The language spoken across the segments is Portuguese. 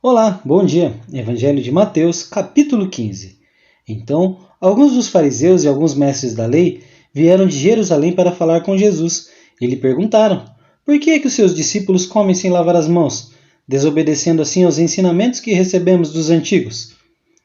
Olá, bom dia. Evangelho de Mateus, capítulo 15. Então, alguns dos fariseus e alguns mestres da lei vieram de Jerusalém para falar com Jesus e lhe perguntaram: por que é que os seus discípulos comem sem lavar as mãos, desobedecendo assim aos ensinamentos que recebemos dos antigos?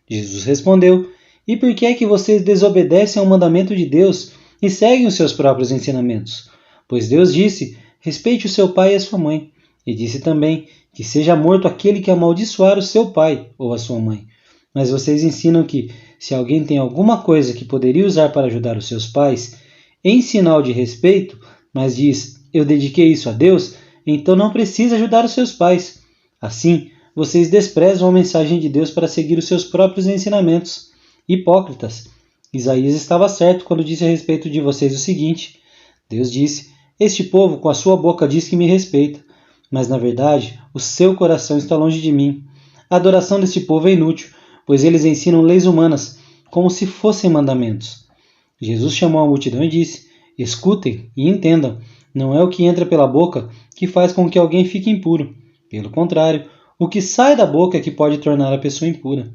Jesus respondeu: e por que é que vocês desobedecem ao mandamento de Deus e seguem os seus próprios ensinamentos? Pois Deus disse: respeite o seu pai e a sua mãe. E disse também que seja morto aquele que amaldiçoar o seu pai ou a sua mãe. Mas vocês ensinam que, se alguém tem alguma coisa que poderia usar para ajudar os seus pais, em sinal de respeito, mas diz, eu dediquei isso a Deus, então não precisa ajudar os seus pais. Assim, vocês desprezam a mensagem de Deus para seguir os seus próprios ensinamentos. Hipócritas! Isaías estava certo quando disse a respeito de vocês o seguinte: Deus disse, este povo com a sua boca diz que me respeita, mas na verdade o seu coração está longe de mim. A adoração deste povo é inútil, pois eles ensinam leis humanas, como se fossem mandamentos. Jesus chamou a multidão e disse: escutem e entendam, não é o que entra pela boca que faz com que alguém fique impuro. Pelo contrário, o que sai da boca é que pode tornar a pessoa impura.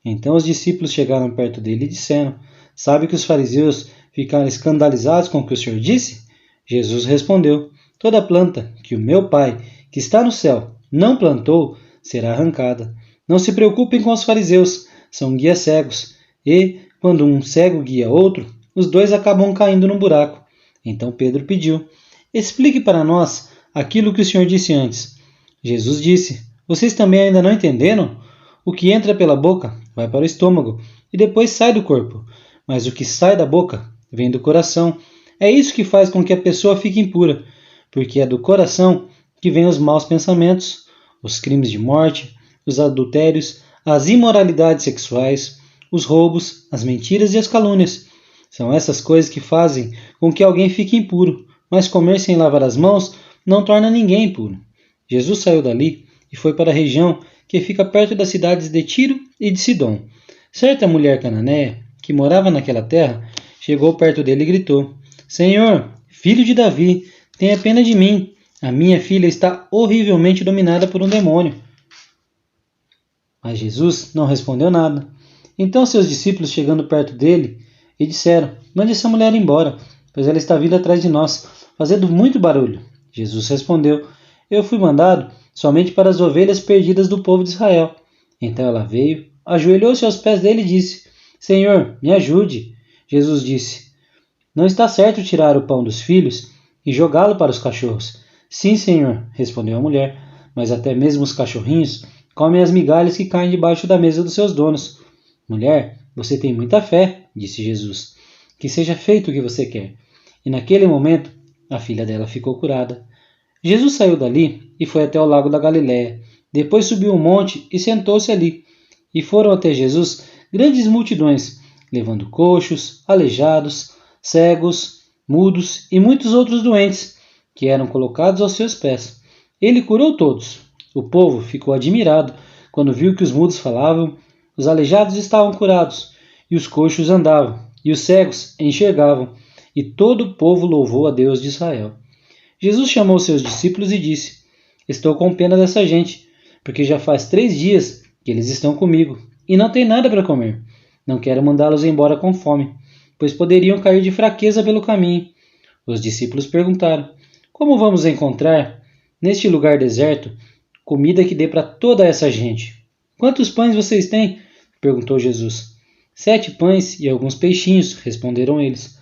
Então os discípulos chegaram perto dele e disseram: sabe que os fariseus ficaram escandalizados com o que o Senhor disse? Jesus respondeu: toda planta que o meu Pai, que está no céu, não plantou, será arrancada. Não se preocupem com os fariseus, são guias cegos, e, quando um cego guia outro, os dois acabam caindo no buraco. Então Pedro pediu: explique para nós aquilo que o Senhor disse antes. Jesus disse: vocês também ainda não entenderam? O que entra pela boca vai para o estômago e depois sai do corpo, mas o que sai da boca vem do coração. É isso que faz com que a pessoa fique impura, porque é do coração que vêm os maus pensamentos, os crimes de morte, os adultérios, as imoralidades sexuais, os roubos, as mentiras e as calúnias. São essas coisas que fazem com que alguém fique impuro, mas comer sem lavar as mãos não torna ninguém impuro. Jesus saiu dali e foi para a região que fica perto das cidades de Tiro e de Sidom. Certa mulher cananeia, que morava naquela terra, chegou perto dele e gritou: Senhor, filho de Davi, tenha pena de mim. A minha filha está horrivelmente dominada por um demônio. Mas Jesus não respondeu nada. Então seus discípulos, chegando perto dele, e disseram: mande essa mulher embora, pois ela está vindo atrás de nós, fazendo muito barulho. Jesus respondeu: eu fui mandado somente para as ovelhas perdidas do povo de Israel. Então ela veio, ajoelhou-se aos pés dele e disse: Senhor, me ajude. Jesus disse: não está certo tirar o pão dos filhos e jogá-lo para os cachorros. Sim, Senhor, respondeu a mulher, mas até mesmo os cachorrinhos comem as migalhas que caem debaixo da mesa dos seus donos. Mulher, você tem muita fé, disse Jesus. Que seja feito o que você quer. E naquele momento, a filha dela ficou curada. Jesus saiu dali e foi até o lago da Galileia. Depois subiu um monte e sentou-se ali. E foram até Jesus grandes multidões, levando coxos, aleijados, cegos, mudos e muitos outros doentes, que eram colocados aos seus pés. Ele curou todos. O povo ficou admirado quando viu que os mudos falavam, os aleijados estavam curados, e os coxos andavam, e os cegos enxergavam, e todo o povo louvou a Deus de Israel. Jesus chamou seus discípulos e disse: estou com pena dessa gente, porque já faz 3 dias que eles estão comigo, e não têm nada para comer. Não quero mandá-los embora com fome, pois poderiam cair de fraqueza pelo caminho. Os discípulos perguntaram: como vamos encontrar, neste lugar deserto, comida que dê para toda essa gente? Quantos pães vocês têm? Perguntou Jesus. 7 pães e alguns peixinhos, responderam eles.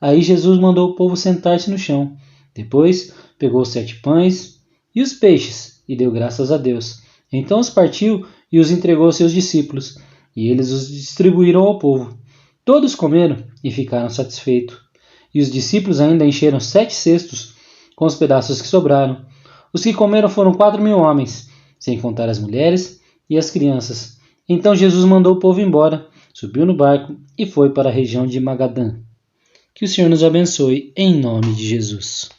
Aí Jesus mandou o povo sentar-se no chão. Depois pegou os 7 pães e os peixes e deu graças a Deus. Então os partiu e os entregou aos seus discípulos, e eles os distribuíram ao povo. Todos comeram e ficaram satisfeitos. E os discípulos ainda encheram 7 cestos com os pedaços que sobraram. Os que comeram foram 4.000 homens, sem contar as mulheres e as crianças. Então Jesus mandou o povo embora, subiu no barco e foi para a região de Magadã. Que o Senhor nos abençoe, em nome de Jesus.